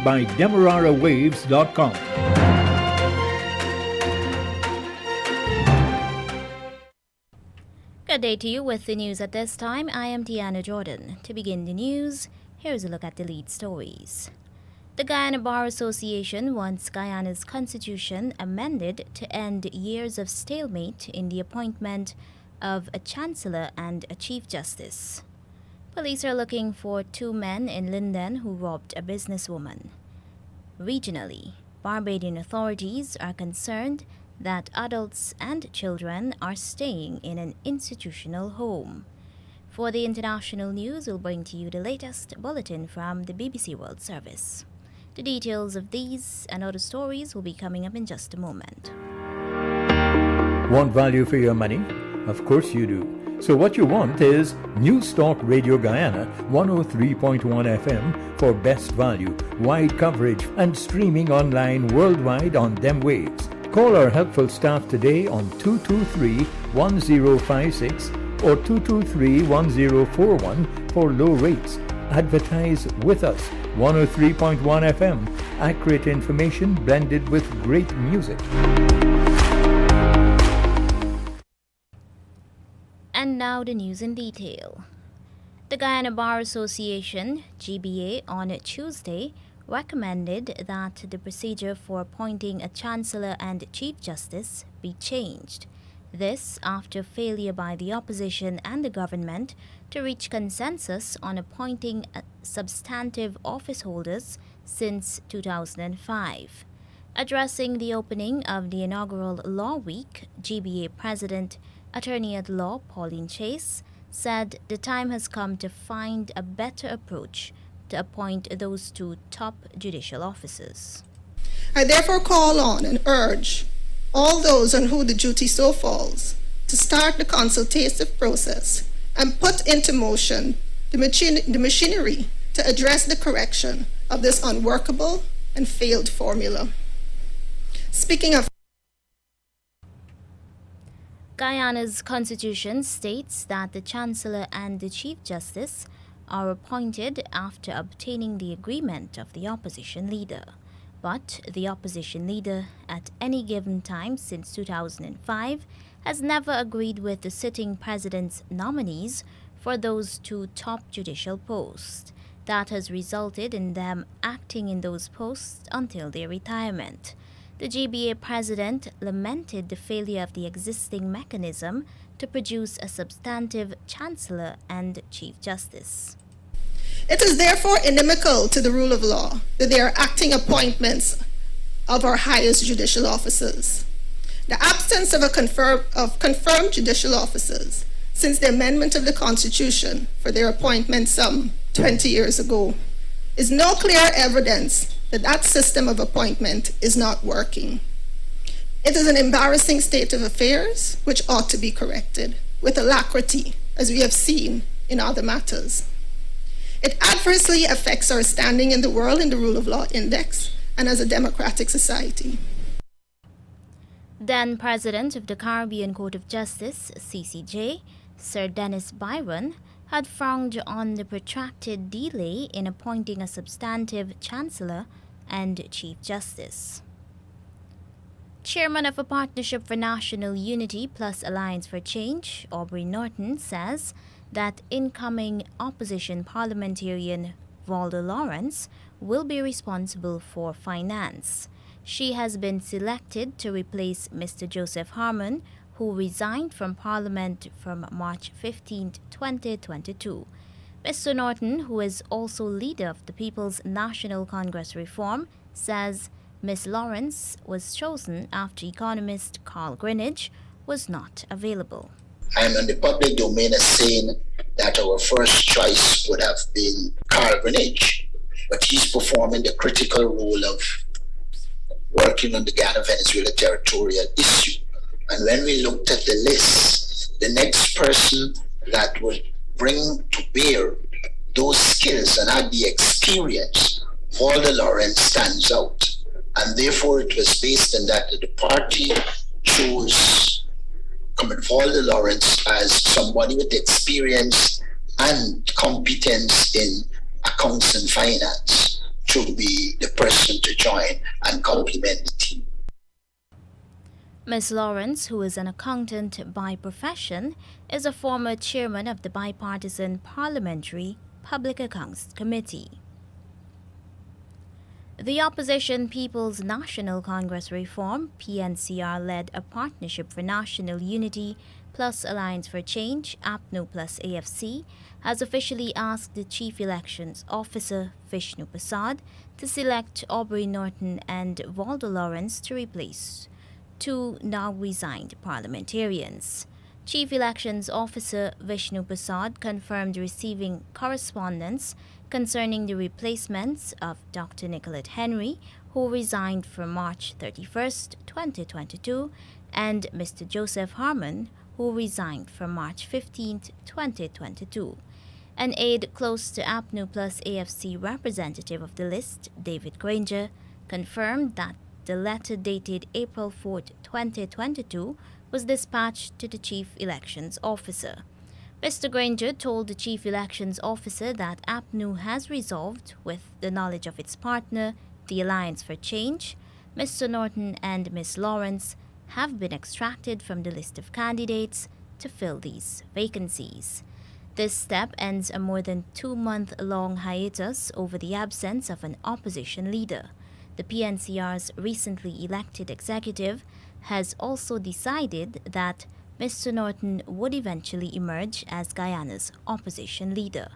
powered by DemeraraWaves.com. Good day to you. With the news at this time, I am Tiana Jordan. To begin the news, here's a look at the lead stories. The Guyana Bar Association wants Guyana's constitution amended to end years of stalemate in the appointment of a chancellor and a chief justice. Police are looking for 2 men in Linden who robbed a businesswoman. Regionally, Barbadian authorities are concerned that adults and children are staying in an institutional home. For the international news, we'll bring to you the latest bulletin from the BBC World Service. The details of these and other stories will be coming up in just a moment. Want value for your money? Of course you do. So what you want is News Talk Radio Guyana 103.1 FM for best value, wide coverage, and streaming online worldwide on them waves. Call our helpful staff today on 223-1056 or 223-1041 for low rates. Advertise with us. 103.1 FM. Accurate information blended with great music. And now the news in detail. The Guyana Bar Association, GBA, on Tuesday recommended that the procedure for appointing a chancellor and chief justice be changed. This after failure by the opposition and the government to reach consensus on appointing substantive office holders since 2005. Addressing the opening of the inaugural Law Week, GBA President, Attorney at Law Pauline Chase, said the time has come to find a better approach to appoint those 2 top judicial officers. I therefore call on and urge all those on whom the duty so falls to start the consultative process and put into motion the machinery to address the correction of this unworkable and failed formula. Speaking of Guyana's constitution states that the Chancellor and the Chief Justice are appointed after obtaining the agreement of the opposition leader. But the opposition leader, at any given time since 2005, has never agreed with the sitting president's nominees for those 2 top judicial posts. That has resulted in them acting in those posts until their retirement. The GBA president lamented the failure of the existing mechanism to produce a substantive chancellor and chief justice. It is therefore inimical to the rule of law that they are acting appointments of our highest judicial officers. The absence of confirmed judicial officers since the amendment of the Constitution for their appointment some 20 years ago is no clear evidence that that system of appointment is not working. It is an embarrassing state of affairs which ought to be corrected with alacrity, as we have seen in other matters. It adversely affects our standing in the world in the Rule of Law Index and as a democratic society. Then President of the Caribbean Court of Justice, CCJ, Sir Dennis Byron, had frowned on the protracted delay in appointing a substantive chancellor and chief justice. Chairman of a Partnership for National Unity plus Alliance for Change, Aubrey Norton, says that incoming opposition parliamentarian Valda Lawrence will be responsible for finance. She has been selected to replace Mr. Joseph Harmon, who resigned from Parliament from March 15, 2022. Mr. Norton, who is also leader of the People's National Congress Reform, says Ms. Lawrence was chosen after economist Carl Greenidge was not available. I'm in the public domain as saying that our first choice would have been Carl Greenidge, but he's performing the critical role of working on the Guyana-Venezuela territorial issue. And when we looked at the list, the next person that would bring to bear those skills and have the experience, Valda Lawrence stands out. And therefore it was based on that the party chose Valda Lawrence as somebody with experience and competence in accounts and finance should be the person to join and complement the team. Ms. Lawrence, who is an accountant by profession, is a former chairman of the bipartisan Parliamentary Public Accounts Committee. The opposition People's National Congress Reform, PNCR, led a Partnership for National Unity plus Alliance for Change, APNU plus AFC, has officially asked the Chief Elections Officer, Vishnu Prasad, to select Aubrey Norton and Waldo Lawrence to replace two now resigned parliamentarians. Chief Elections Officer Vishnu Prasad confirmed receiving correspondence concerning the replacements of Dr. Nicolette Henry, who resigned from March 31st, 2022, and Mr. Joseph Harmon, who resigned from March 15th, 2022. An aide close to APNU plus AFC representative of the list, David Granger, confirmed that the letter dated April 4, 2022, was dispatched to the Chief Elections Officer. Mr. Granger told the Chief Elections Officer that APNU has resolved, with the knowledge of its partner, the Alliance for Change, Mr. Norton and Ms. Lawrence have been extracted from the list of candidates to fill these vacancies. This step ends a more than 2-month-long hiatus over the absence of an opposition leader. The PNCR's recently elected executive has also decided that Mr. Norton would eventually emerge as Guyana's opposition leader.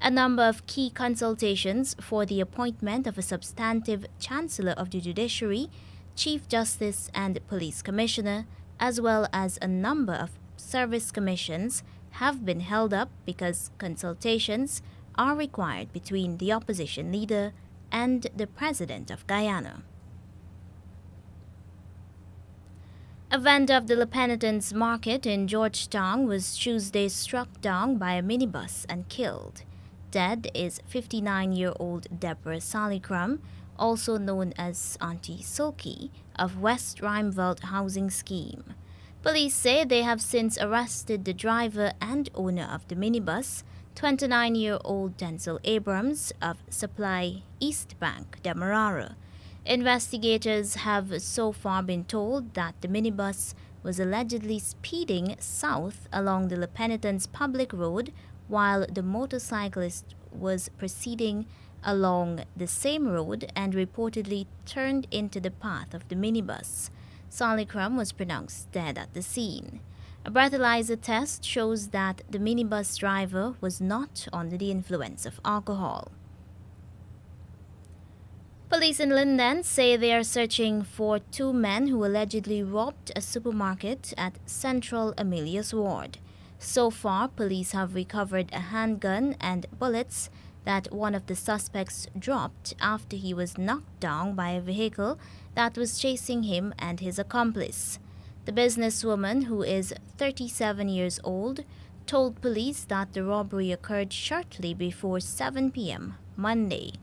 A number of key consultations for the appointment of a substantive Chancellor of the Judiciary, Chief Justice and Police Commissioner, as well as a number of service commissions, have been held up because consultations are required between the opposition leader and the President of Guyana. A vendor of the Le Penitence Market in Georgetown was Tuesday struck down by a minibus and killed. Dead is 59-year-old Deborah Salicrum, also known as Auntie Sulky, of West Rheinveld Housing Scheme. Police say they have since arrested the driver and owner of the minibus, 29-year-old Denzel Abrams of Supply East Bank, Demerara. Investigators have so far been told that the minibus was allegedly speeding south along the Le Penitence public road while the motorcyclist was proceeding along the same road and reportedly turned into the path of the minibus. Salicrum was pronounced dead at the scene. A breathalyzer test shows that the minibus driver was not under the influence of alcohol. Police in Linden say they are searching for 2 men who allegedly robbed a supermarket at Central Amelius Ward. So far, police have recovered a handgun and bullets that one of the suspects dropped after he was knocked down by a vehicle that was chasing him and his accomplice. The businesswoman, who is 37 years old, told police that the robbery occurred shortly before 7 p.m. Monday.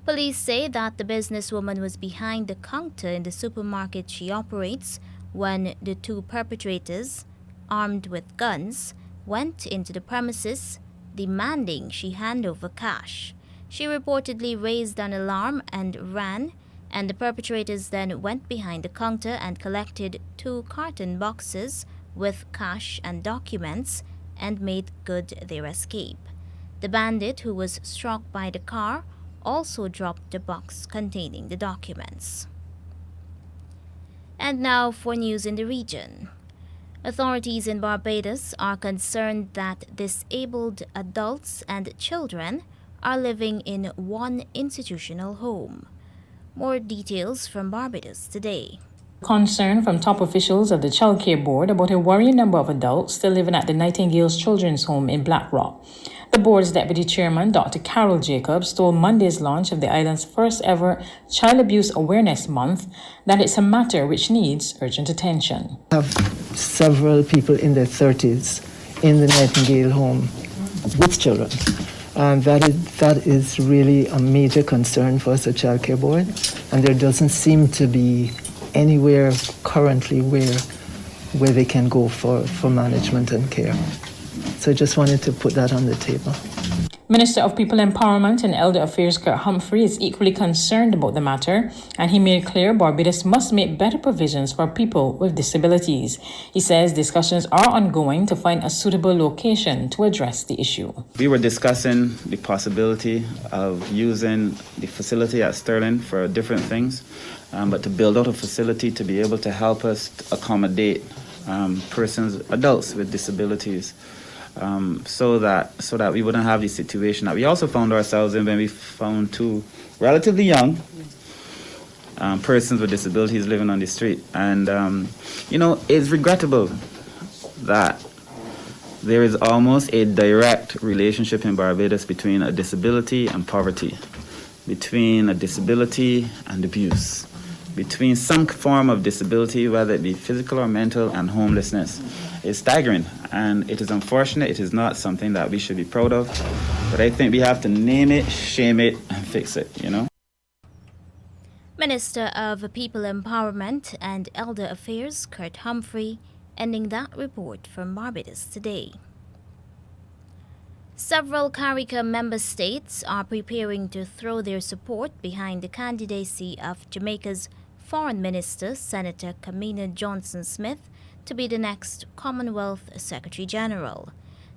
Police say that the businesswoman was behind the counter in the supermarket she operates when the 2 perpetrators, armed with guns, went into the premises, demanding she hand over cash. She reportedly raised an alarm and ran, and the perpetrators then went behind the counter and collected 2 carton boxes with cash and documents and made good their escape. The bandit, who was struck by the car, also dropped the box containing the documents. And now for news in the region. Authorities in Barbados are concerned that disabled adults and children are living in one institutional home. More details from Barbados today. Concern from top officials of the Child Care Board about a worrying number of adults still living at the Nightingale's Children's Home in Black Rock. The board's deputy chairman, Dr. Carol Jacobs, told Monday's launch of the island's first ever Child Abuse Awareness Month that it's a matter which needs urgent attention. I have several people in their 30s in the Nightingale Home with children. And that is really a major concern for us at Child Care Board. And there doesn't seem to be anywhere currently where they can go for management and care. So I just wanted to put that on the table. Minister of People Empowerment and Elder Affairs Kurt Humphrey is equally concerned about the matter, and he made clear Barbados must make better provisions for people with disabilities. He says discussions are ongoing to find a suitable location to address the issue. We were discussing the possibility of using the facility at Sterling for different things, but to build out a facility to be able to help us accommodate adults with disabilities. So that we wouldn't have the situation that we also found ourselves in when we found two relatively young persons with disabilities living on the street. And, it's regrettable that there is almost a direct relationship in Barbados between a disability and poverty, between a disability and abuse, between some form of disability, whether it be physical or mental, and homelessness. It's staggering, and it is unfortunate. It is not something that we should be proud of, but I think we have to name it, shame it, and fix it, Minister of People Empowerment and Elder Affairs Kurt Humphrey, ending that report from Barbados Today. Several CARICOM member states are preparing to throw their support behind the candidacy of Jamaica's Foreign Minister, Senator Kamina Johnson-Smith, to be the next Commonwealth Secretary-General.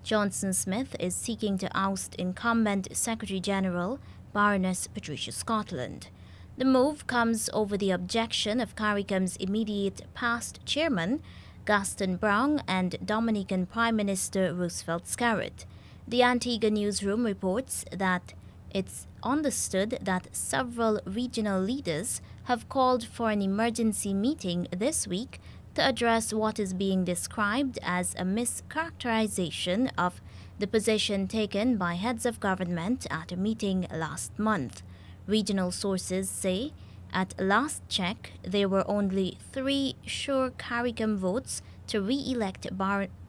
Johnson-Smith is seeking to oust incumbent Secretary-General Baroness Patricia Scotland. The move comes over the objection of CARICOM's immediate past chairman, Gaston Brown, and Dominican Prime Minister Roosevelt Scarrett. The Antigua newsroom reports that it's understood that several regional leaders have called for an emergency meeting this week to address what is being described as a mischaracterization of the position taken by heads of government at a meeting last month. Regional sources say at last check there were only 3 sure CARICOM votes to re-elect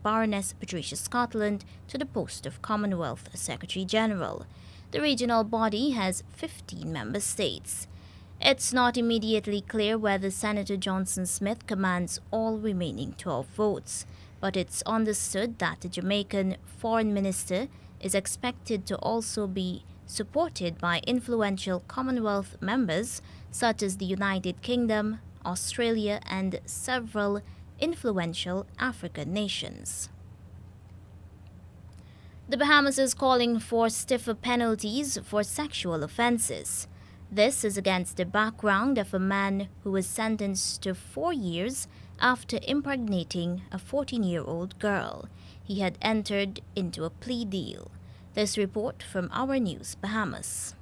Baroness Patricia Scotland to the post of Commonwealth Secretary-General. The regional body has 15 member states. It's not immediately clear whether Senator Johnson-Smith commands all remaining 12 votes, but it's understood that the Jamaican foreign minister is expected to also be supported by influential Commonwealth members such as the United Kingdom, Australia, and several influential African nations. The Bahamas is calling for stiffer penalties for sexual offenses. This is against the background of a man who was sentenced to 4 years after impregnating a 14-year-old girl. He had entered into a plea deal. This report from Our News Bahamas.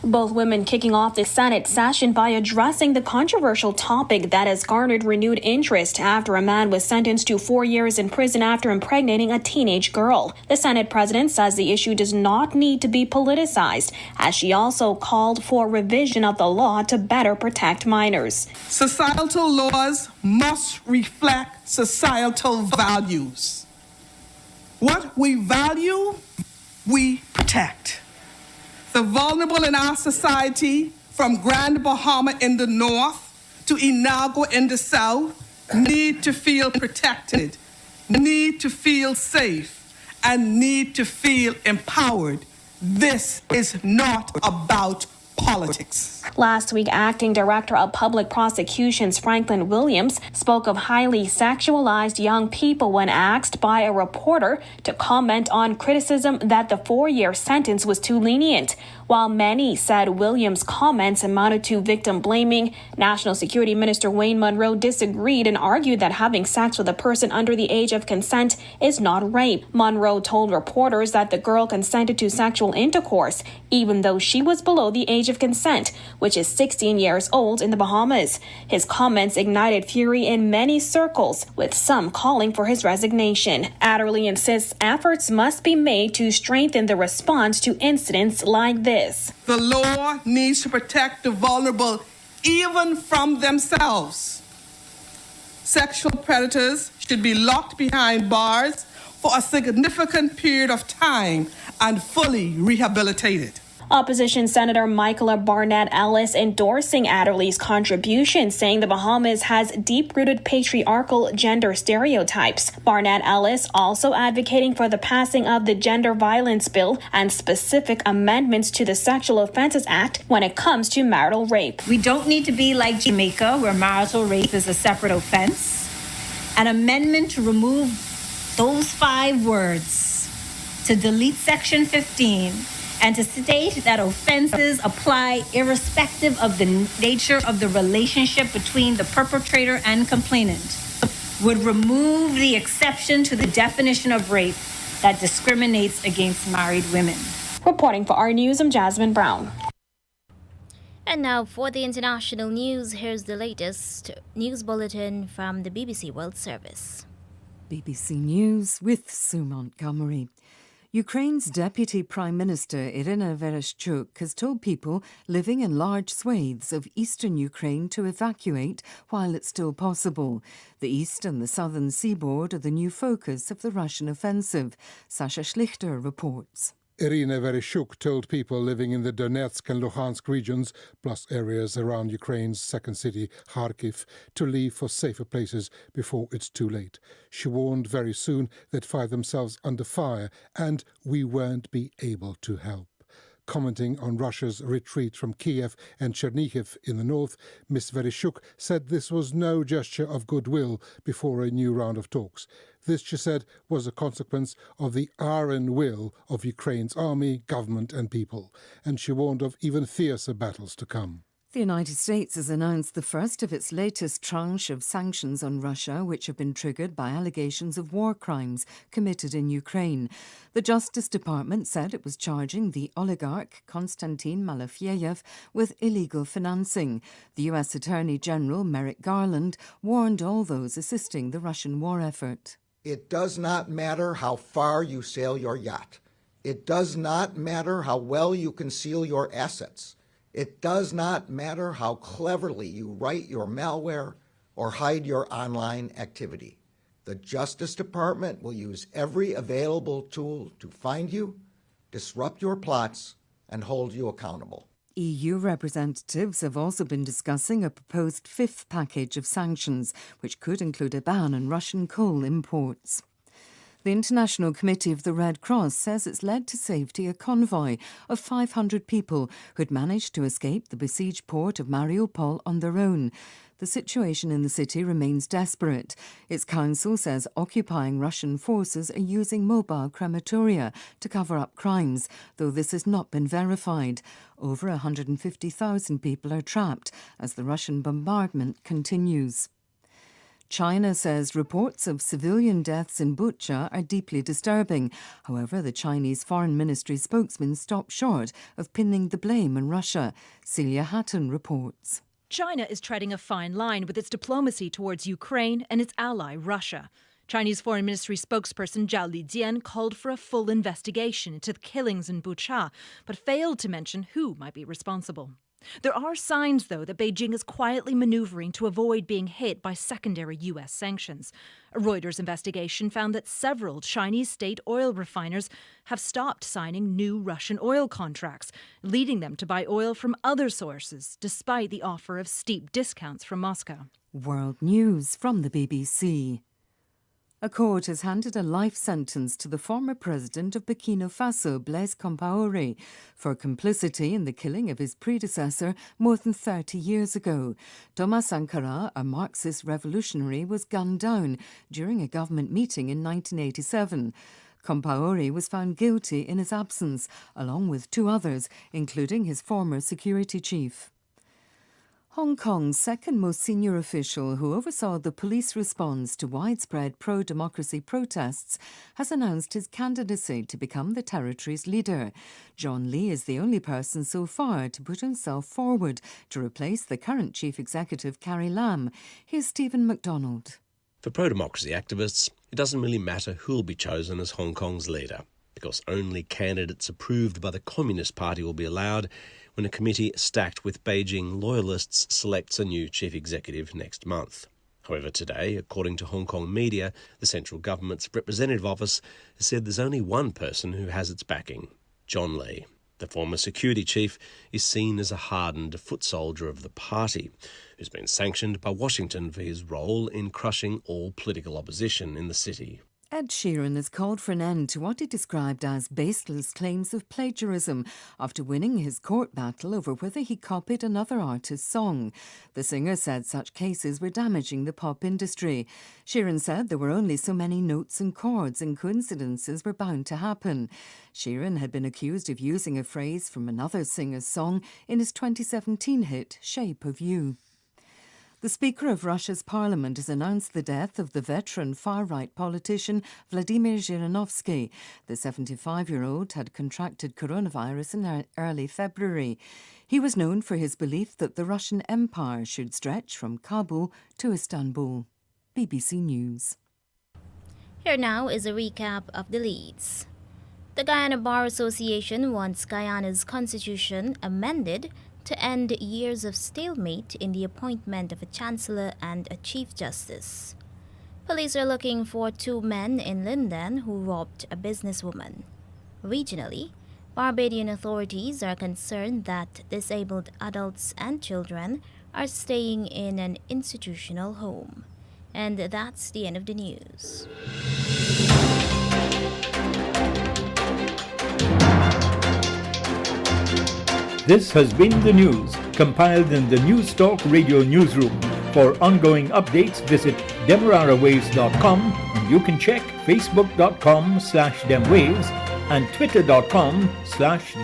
Both women kicking off the Senate session by addressing the controversial topic that has garnered renewed interest after a man was sentenced to 4 years in prison after impregnating a teenage girl. The Senate president says the issue does not need to be politicized, as she also called for revision of the law to better protect minors. Societal laws must reflect societal values. What we value, we protect. The vulnerable in our society, from Grand Bahama in the north to Inagua in the south, need to feel protected, need to feel safe, and need to feel empowered. This is not about politics. Last week, Acting Director of Public Prosecutions Franklin Williams spoke of highly sexualized young people when asked by a reporter to comment on criticism that the 4-year sentence was too lenient. While many said Williams' comments amounted to victim blaming, National Security Minister Wayne Munroe disagreed and argued that having sex with a person under the age of consent is not rape. Munroe told reporters that the girl consented to sexual intercourse, even though she was below the age of consent, which is 16 years old in the Bahamas. His comments ignited fury in many circles, with some calling for his resignation. Adderley insists efforts must be made to strengthen the response to incidents like this. The law needs to protect the vulnerable even from themselves. Sexual predators should be locked behind bars for a significant period of time and fully rehabilitated. Opposition Senator Michaela Barnett Ellis endorsing Adderley's contribution, saying the Bahamas has deep-rooted patriarchal gender stereotypes. Barnett Ellis also advocating for the passing of the Gender Violence Bill and specific amendments to the Sexual Offences Act when it comes to marital rape. We don't need to be like Jamaica, where marital rape is a separate offense. An amendment to remove those 5 words, to delete Section 15, and to state that offenses apply irrespective of the nature of the relationship between the perpetrator and complainant, would remove the exception to the definition of rape that discriminates against married women. Reporting for our news, I'm Jasmine Brown. And now for the international news, here's the latest news bulletin from the BBC World Service. BBC News with Sue Montgomery. Ukraine's Deputy Prime Minister Irina Vereshchuk has told people living in large swathes of eastern Ukraine to evacuate while it's still possible. The east and the southern seaboard are the new focus of the Russian offensive. Sasha Schlichter reports. Irina Vereshchuk told people living in the Donetsk and Luhansk regions, plus areas around Ukraine's second city, Kharkiv, to leave for safer places before it's too late. She warned very soon they'd find themselves under fire and we won't be able to help. Commenting on Russia's retreat from Kiev and Chernihiv in the north, Ms. Vereshchuk said this was no gesture of goodwill before a new round of talks. This, she said, was a consequence of the iron will of Ukraine's army, government and people. And she warned of even fiercer battles to come. The United States has announced the first of its latest tranche of sanctions on Russia, which have been triggered by allegations of war crimes committed in Ukraine. The Justice Department said it was charging the oligarch Konstantin Malafyev with illegal financing. The U.S. Attorney General Merrick Garland warned all those assisting the Russian war effort. It does not matter how far you sail your yacht. It does not matter how well you conceal your assets. It does not matter how cleverly you write your malware or hide your online activity. The Justice Department will use every available tool to find you, disrupt your plots, and hold you accountable. EU representatives have also been discussing a proposed fifth package of sanctions, which could include a ban on Russian coal imports. The International Committee of the Red Cross says it's led to safety a convoy of 500 people who had managed to escape the besieged port of Mariupol on their own. The situation in the city remains desperate. Its council says occupying Russian forces are using mobile crematoria to cover up crimes, though this has not been verified. Over 150,000 people are trapped as the Russian bombardment continues. China says reports of civilian deaths in Bucha are deeply disturbing. However, the Chinese Foreign Ministry spokesman stopped short of pinning the blame on Russia. Celia Hatton reports. China is treading a fine line with its diplomacy towards Ukraine and its ally, Russia. Chinese Foreign Ministry spokesperson Zhao Lijian called for a full investigation into the killings in Bucha, but failed to mention who might be responsible. There are signs, though, that Beijing is quietly maneuvering to avoid being hit by secondary U.S. sanctions. A Reuters investigation found that several Chinese state oil refiners have stopped signing new Russian oil contracts, leading them to buy oil from other sources, despite the offer of steep discounts from Moscow. World News from the BBC. A court has handed a life sentence to the former president of Burkina Faso, Blaise Compaoré, for complicity in the killing of his predecessor more than 30 years ago. Thomas Sankara, a Marxist revolutionary, was gunned down during a government meeting in 1987. Compaoré was found guilty in his absence, along with 2 others, including his former security chief. Hong Kong's second most senior official who oversaw the police response to widespread pro-democracy protests has announced his candidacy to become the territory's leader. John Lee is the only person so far to put himself forward to replace the current chief executive Carrie Lam. Here's Stephen MacDonald. For pro-democracy activists, it doesn't really matter who'll be chosen as Hong Kong's leader, because only candidates approved by the Communist Party will be allowed when a committee stacked with Beijing loyalists selects a new chief executive next month. However, today, according to Hong Kong media, the central government's representative office has said there's only one person who has its backing, John Lee. The former security chief is seen as a hardened foot soldier of the party, who's been sanctioned by Washington for his role in crushing all political opposition in the city. Ed Sheeran has called for an end to what he described as baseless claims of plagiarism after winning his court battle over whether he copied another artist's song. The singer said such cases were damaging the pop industry. Sheeran said there were only so many notes and chords and coincidences were bound to happen. Sheeran had been accused of using a phrase from another singer's song in his 2017 hit Shape of You. The Speaker of Russia's parliament has announced the death of the veteran far-right politician Vladimir Zhirinovsky. The 75-year-old had contracted coronavirus in early February. He was known for his belief that the Russian Empire should stretch from Kabul to Istanbul. BBC News. Here now is a recap of the leads. The Guyana Bar Association wants Guyana's constitution amended to end years of stalemate in the appointment of a chancellor and a chief justice. Police are looking for 2 men in Linden who robbed a businesswoman. Regionally, Barbadian authorities are concerned that disabled adults and children are staying in an institutional home. And that's the end of the news. This has been the news, compiled in the News Talk Radio newsroom. For ongoing updates, visit demerarawaves.com, and you can check facebook.com/demwaves and twitter.com/